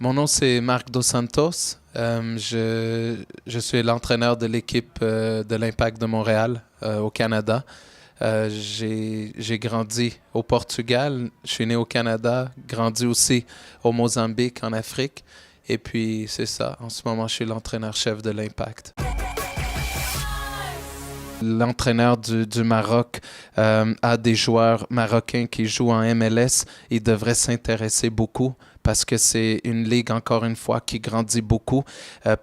Mon nom, c'est Marc Dos Santos. Je suis l'entraîneur de l'équipe de l'Impact de Montréal au Canada. J'ai grandi au Portugal, je suis né au Canada, grandi aussi au Mozambique, en Afrique. Et puis, c'est ça. En ce moment, je suis l'entraîneur-chef de l'Impact. L'entraîneur du Maroc a des joueurs marocains qui jouent en MLS. Il devrait s'intéresser beaucoup parce que c'est une ligue, encore une fois, qui grandit beaucoup.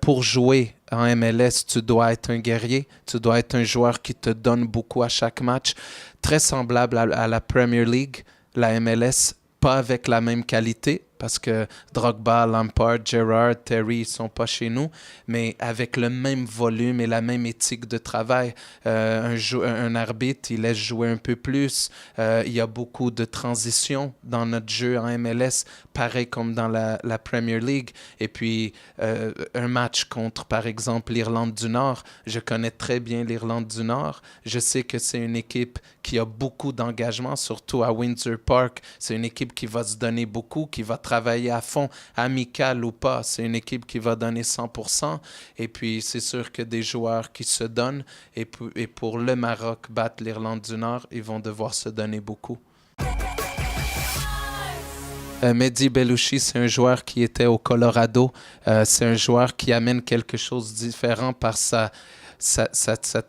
Pour jouer en MLS, tu dois être un guerrier, tu dois être un joueur qui te donne beaucoup à chaque match. Très semblable à la Premier League, la MLS, pas avec la même qualité, parce que Drogba, Lampard, Gerrard, Terry, ils sont pas chez nous, mais avec le même volume et la même éthique de travail. Un arbitre, il laisse jouer un peu plus. Il y a beaucoup de transitions dans notre jeu en MLS, pareil comme dans la Premier League. Et puis, un match contre, par exemple, l'Irlande du Nord. Je connais très bien l'Irlande du Nord. Je sais que c'est une équipe qui a beaucoup d'engagement, surtout à Windsor Park. C'est une équipe qui va se donner beaucoup, qui va travailler à fond, amical ou pas. C'est une équipe qui va donner 100%. Et puis, c'est sûr que des joueurs qui se donnent, et pour le Maroc battre l'Irlande du Nord, ils vont devoir se donner beaucoup. Mehdi Bellouchi, c'est un joueur qui était au Colorado. C'est un joueur qui amène quelque chose de différent par sa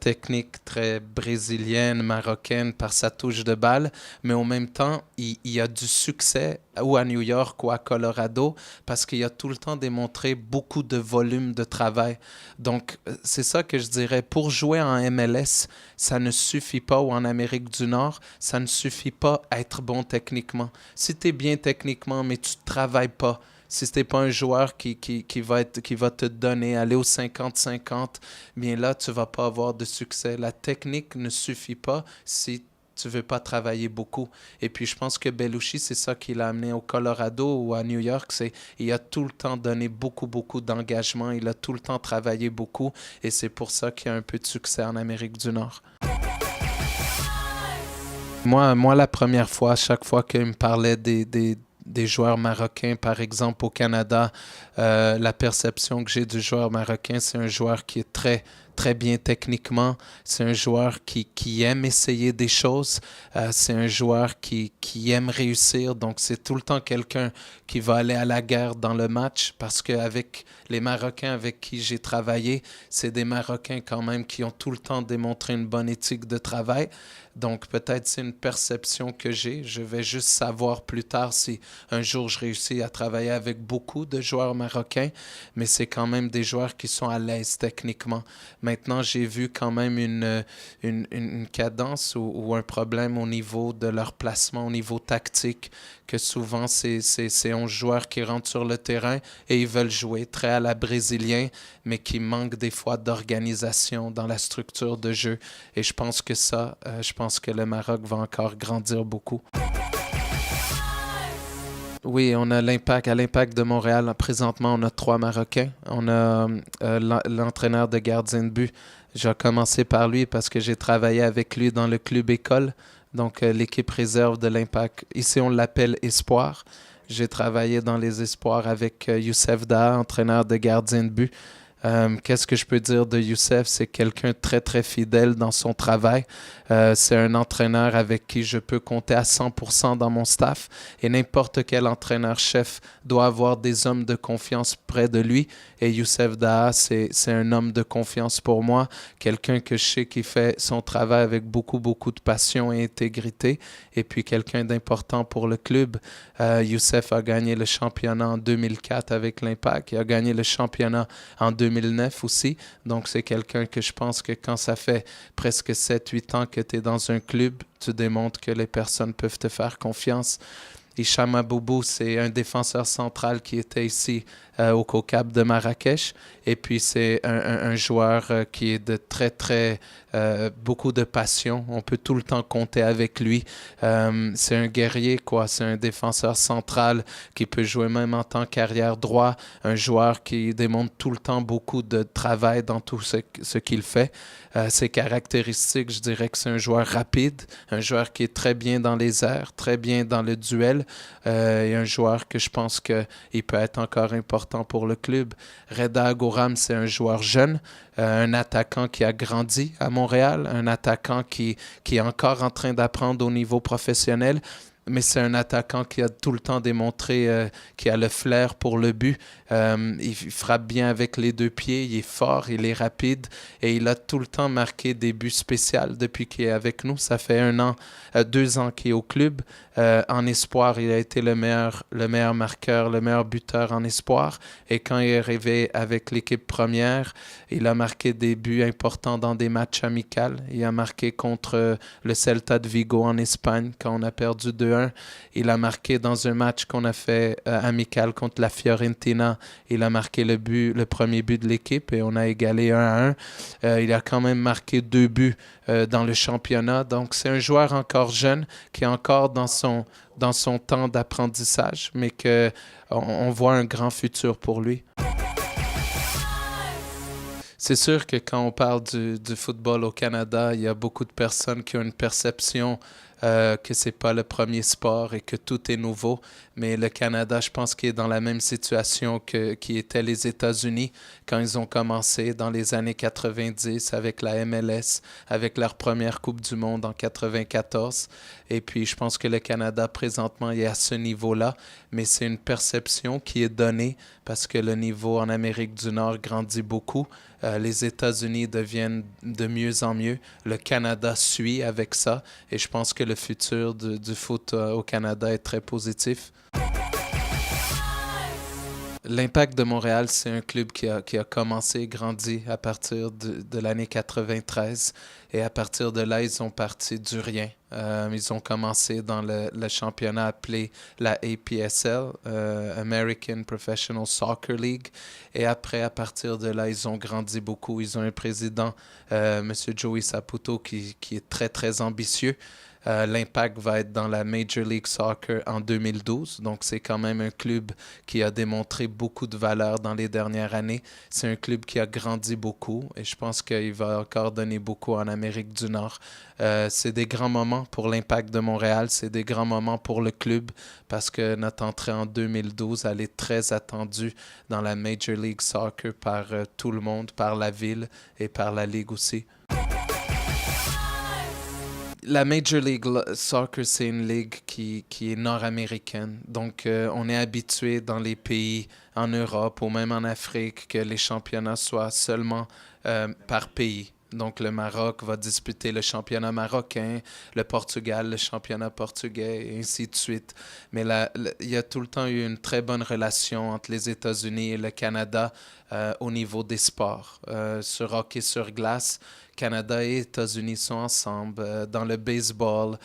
technique très brésilienne, marocaine, par sa touche de balle, mais en même temps, il a du succès ou à New York ou à Colorado parce qu'il a tout le temps démontré beaucoup de volume de travail. Donc, c'est ça que je dirais. Pour jouer en MLS, ça ne suffit pas, ou en Amérique du Nord, ça ne suffit pas à être bon techniquement. Si tu es bien techniquement, mais tu ne travailles pas, si ce n'est pas un joueur qui va te donner, aller au 50-50, bien là, tu ne vas pas avoir de succès. La technique ne suffit pas si tu ne veux pas travailler beaucoup. Et puis, je pense que Bellouchi, c'est ça qui l'a amené au Colorado ou à New York. Il a tout le temps donné beaucoup, beaucoup d'engagement. Il a tout le temps travaillé beaucoup. Et c'est pour ça qu'il y a un peu de succès en Amérique du Nord. Moi, la première fois, chaque fois qu'il me parlait des joueurs marocains, par exemple, au Canada, la perception que j'ai du joueur marocain, c'est un joueur qui est très, très bien techniquement. C'est un joueur qui aime essayer des choses. C'est un joueur qui aime réussir. Donc, c'est tout le temps quelqu'un qui va aller à la guerre dans le match parce qu'avec les Marocains avec qui j'ai travaillé, c'est des Marocains quand même qui ont tout le temps démontré une bonne éthique de travail. Donc, peut-être c'est une perception que j'ai. Je vais juste savoir plus tard si un jour je réussis à travailler avec beaucoup de joueurs marocains, mais c'est quand même des joueurs qui sont à l'aise techniquement. Maintenant, j'ai vu quand même une cadence ou un problème au niveau de leur placement, au niveau tactique, que souvent, c'est 11 joueurs qui rentrent sur le terrain et ils veulent jouer très à la brésilien, mais qui manquent des fois d'organisation dans la structure de jeu. Et je pense que je pense que le Maroc va encore grandir beaucoup. Oui, on a l'Impact. À l'Impact de Montréal, présentement, on a 3 Marocains. On a l'entraîneur de gardien de but. J'ai commencé par lui parce que j'ai travaillé avec lui dans le club école, donc l'équipe réserve de l'Impact. Ici, on l'appelle Espoir. J'ai travaillé dans les Espoirs avec Youssef Daha, entraîneur de gardien de but. Qu'est-ce que je peux dire de Youssef? C'est quelqu'un de très, très fidèle dans son travail. C'est un entraîneur avec qui je peux compter à 100% dans mon staff. Et n'importe quel entraîneur-chef doit avoir des hommes de confiance près de lui. Et Youssef Daha, c'est un homme de confiance pour moi. Quelqu'un que je sais qui fait son travail avec beaucoup, beaucoup de passion et intégrité. Et puis quelqu'un d'important pour le club. Youssef a gagné le championnat en 2004 avec l'Impact. Il a gagné le championnat en 2009 aussi. Donc, c'est quelqu'un que je pense que quand ça fait presque 7-8 ans que tu es dans un club, tu démontres que les personnes peuvent te faire confiance. Hicham Aboubou, c'est un défenseur central qui était ici au COCAB de Marrakech. Et puis, c'est un joueur qui est de très, très... beaucoup de passion. On peut tout le temps compter avec lui. C'est un guerrier, quoi. C'est un défenseur central qui peut jouer même en tant qu'arrière droit. Un joueur qui démontre tout le temps beaucoup de travail dans tout ce qu'il fait. Ses caractéristiques, je dirais que c'est un joueur rapide, un joueur qui est très bien dans les airs, très bien dans le duel, Montréal et un joueur que je pense qu'il peut être encore important pour le club. Reda Agoram, c'est un joueur jeune, un attaquant qui a grandi à Montréal, un attaquant qui est encore en train d'apprendre au niveau professionnel. Mais c'est un attaquant qui a tout le temps démontré qu'il a le flair pour le but. Il frappe bien avec les deux pieds, il est fort, il est rapide et il a tout le temps marqué des buts spéciaux depuis qu'il est avec nous. Ça fait 2 ans qu'il est au club. En espoir, il a été le meilleur marqueur, le meilleur buteur en espoir. Et quand il est arrivé avec l'équipe première, il a marqué des buts importants dans des matchs amicaux. Il a marqué contre le Celta de Vigo en Espagne quand on a perdu 2-1. Il a marqué dans un match qu'on a fait amical contre la Fiorentina. Il a marqué le premier but de l'équipe et on a égalé 1-1. Il a quand même marqué 2 buts dans le championnat. Donc, c'est un joueur encore jeune qui est encore dans son temps d'apprentissage, mais qu'on voit un grand futur pour lui. C'est sûr que quand on parle du football au Canada, il y a beaucoup de personnes qui ont une perception que c'est pas le premier sport et que tout est nouveau. Mais le Canada, je pense qu'il est dans la même situation qui étaient les États-Unis quand ils ont commencé dans les années 90 avec la MLS, avec leur première Coupe du Monde en 94. Et puis, je pense que le Canada, présentement, est à ce niveau-là. Mais c'est une perception qui est donnée parce que le niveau en Amérique du Nord grandit beaucoup. Les États-Unis deviennent de mieux en mieux. Le Canada suit avec ça. Et je pense que le futur du foot au Canada est très positif. L'Impact de Montréal, c'est un club qui a commencé, grandi à partir de l'année 93. Et à partir de là, ils ont parti du rien. Ils ont commencé dans le championnat appelé la APSL, American Professional Soccer League. Et après, à partir de là, ils ont grandi beaucoup. Ils ont un président, M. Joey Saputo, qui est très, très ambitieux. L'Impact va être dans la Major League Soccer en 2012. Donc, c'est quand même un club qui a démontré beaucoup de valeur dans les dernières années. C'est un club qui a grandi beaucoup et je pense qu'il va encore donner beaucoup en Amérique du Nord. C'est des grands moments pour l'Impact de Montréal. C'est des grands moments pour le club parce que notre entrée en 2012, elle est très attendue dans la Major League Soccer par tout le monde, par la ville et par la Ligue aussi. La Major League Soccer, c'est une ligue qui est nord-américaine. Donc, on est habitué dans les pays en Europe ou même en Afrique que les championnats soient seulement par pays. Donc, le Maroc va disputer le championnat marocain, le Portugal, le championnat portugais, et ainsi de suite. Mais il y a tout le temps eu une très bonne relation entre les États-Unis et le Canada au niveau des sports. Sur hockey sur glace, Canada et États-Unis sont ensemble. Dans le baseball,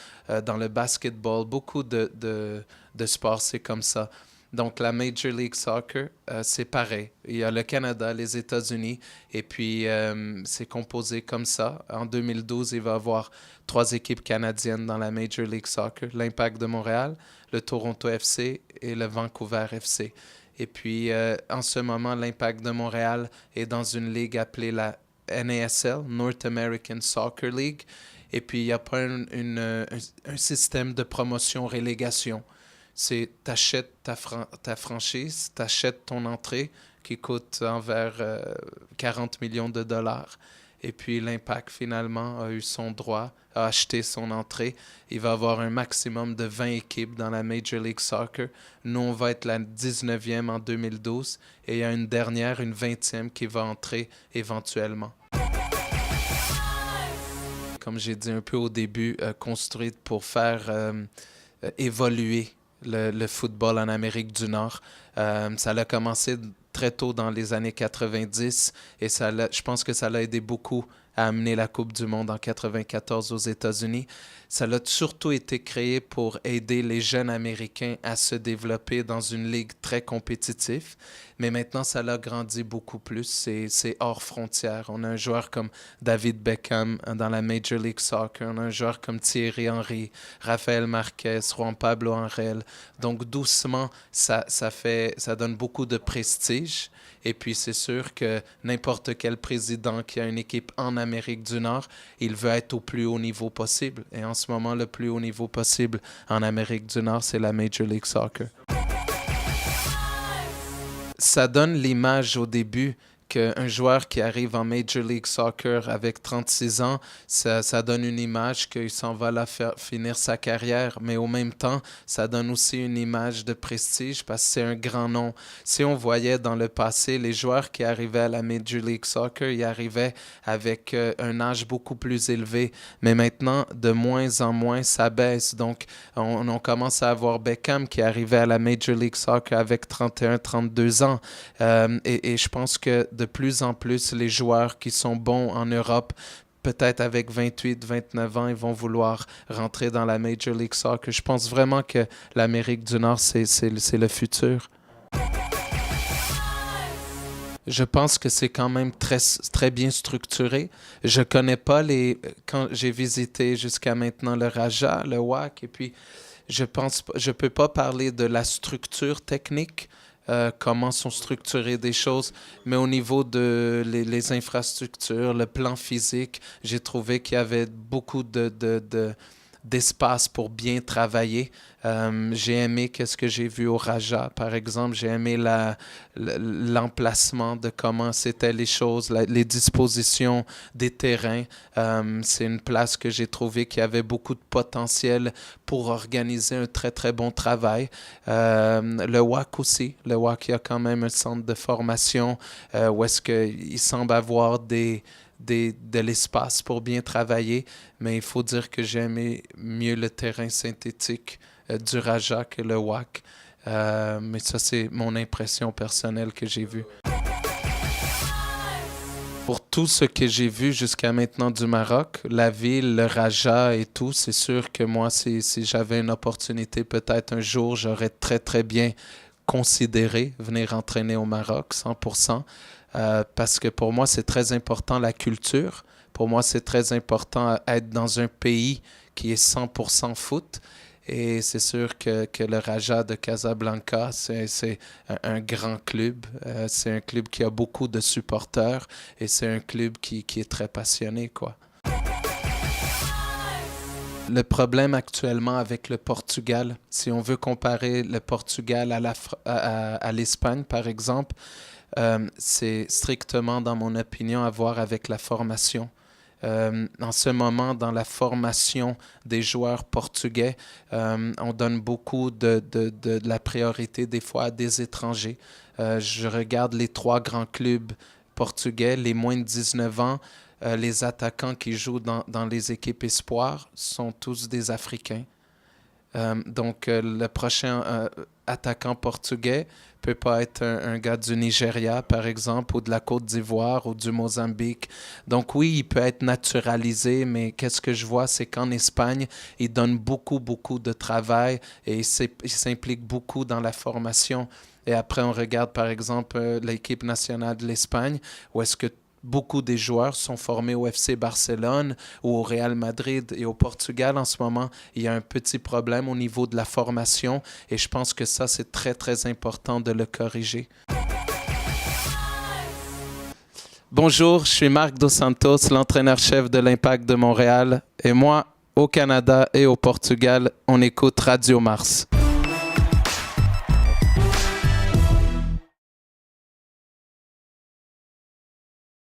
dans le basketball, beaucoup de sports, c'est comme ça. Donc, la Major League Soccer, c'est pareil. Il y a le Canada, les États-Unis, et puis c'est composé comme ça. En 2012, il va y avoir 3 équipes canadiennes dans la Major League Soccer. L'Impact de Montréal, le Toronto FC et le Vancouver FC. Et puis, en ce moment, l'Impact de Montréal est dans une ligue appelée la NASL, North American Soccer League. Et puis, il n'y a pas un système de promotion-relégation. C'est t'achètes ta franchise, t'achètes ton entrée qui coûte envers 40 millions de dollars. Et puis l'Impact finalement a eu son droit, a acheté son entrée. Il va avoir un maximum de 20 équipes dans la Major League Soccer. Nous, on va être la 19e en 2012 et il y a une dernière, une 20e qui va entrer éventuellement. Comme j'ai dit un peu au début, construite pour faire évoluer le football en Amérique du Nord. Ça a commencé très tôt dans les années 90 et je pense que ça l'a aidé beaucoup à amener la Coupe du Monde en 94 aux États-Unis. Ça a surtout été créé pour aider les jeunes Américains à se développer dans une ligue très compétitive. Mais maintenant, ça l'a grandi beaucoup plus. C'est hors frontières. On a un joueur comme David Beckham dans la Major League Soccer. On a un joueur comme Thierry Henry, Rafael Marquez, Juan Pablo Angel. Donc, doucement, ça donne beaucoup de prestige. Et puis, c'est sûr que n'importe quel président qui a une équipe en Amérique Amérique du Nord, il veut être au plus haut niveau possible. Et en ce moment, le plus haut niveau possible en Amérique du Nord, c'est la Major League Soccer. Ça donne l'image au début qu'un joueur qui arrive en Major League Soccer avec 36 ans, ça donne une image qu'il s'en va là finir sa carrière, mais au même temps, ça donne aussi une image de prestige parce que c'est un grand nom. Si on voyait dans le passé, les joueurs qui arrivaient à la Major League Soccer, ils arrivaient avec un âge beaucoup plus élevé, mais maintenant, de moins en moins, ça baisse. Donc, on commence à avoir Beckham qui arrivait à la Major League Soccer avec 31-32 ans. Et je pense que de plus en plus, les joueurs qui sont bons en Europe, peut-être avec 28-29 ans, ils vont vouloir rentrer dans la Major League Soccer. Je pense vraiment que l'Amérique du Nord, c'est le futur. Je pense que c'est quand même très bien structuré. Je connais pas quand j'ai visité jusqu'à maintenant le Raja, le WAC, et puis je peux pas parler de la structure technique. Comment sont structurées des choses, mais au niveau de les infrastructures, le plan physique, j'ai trouvé qu'il y avait beaucoup d'espace pour bien travailler. J'ai aimé ce que j'ai vu au Raja, par exemple. J'ai aimé l'emplacement de comment c'était les choses, les dispositions des terrains. C'est une place que j'ai trouvé qui avait beaucoup de potentiel pour organiser un très, très bon travail. Le WAC aussi. Le WAC, il y a quand même un centre de formation où est-ce qu'il semble avoir de l'espace pour bien travailler, mais il faut dire que j'ai aimé mieux le terrain synthétique du Raja que le WAC. Mais ça, c'est mon impression personnelle que j'ai vue. Pour tout ce que j'ai vu jusqu'à maintenant du Maroc, la ville, le Raja et tout, c'est sûr que moi, si j'avais une opportunité, peut-être un jour, j'aurais très, très bien considéré venir entraîner au Maroc, 100%. Parce que pour moi, c'est très important la culture. Pour moi, c'est très important être dans un pays qui est 100% foot. Et c'est sûr que le Raja de Casablanca, c'est un grand club. C'est un club qui a beaucoup de supporters et c'est un club qui est très passionné, quoi. Le problème actuellement avec le Portugal, si on veut comparer le Portugal à l'Espagne, par exemple, c'est strictement, dans mon opinion, à voir avec la formation. En ce moment, dans la formation des joueurs portugais, on donne beaucoup de la priorité des fois à des étrangers. Je regarde les 3 grands clubs portugais, les moins de 19 ans, les attaquants qui jouent dans les équipes espoirs sont tous des Africains. Donc, le prochain attaquant portugais peut pas être un gars du Nigeria, par exemple, ou de la Côte d'Ivoire, ou du Mozambique. Donc oui, il peut être naturalisé, mais qu'est-ce que je vois, c'est qu'en Espagne, il donne beaucoup, beaucoup de travail et il s'implique beaucoup dans la formation. Et après, on regarde, par exemple, l'équipe nationale de l'Espagne, où est-ce que beaucoup des joueurs sont formés au FC Barcelone ou au Real Madrid. Et au Portugal, en ce moment, il y a un petit problème au niveau de la formation et je pense que ça, c'est très, très important de le corriger. Bonjour, je suis Marc Dos Santos, l'entraîneur-chef de l'Impact de Montréal. Et moi, au Canada et au Portugal, on écoute Radio Mars.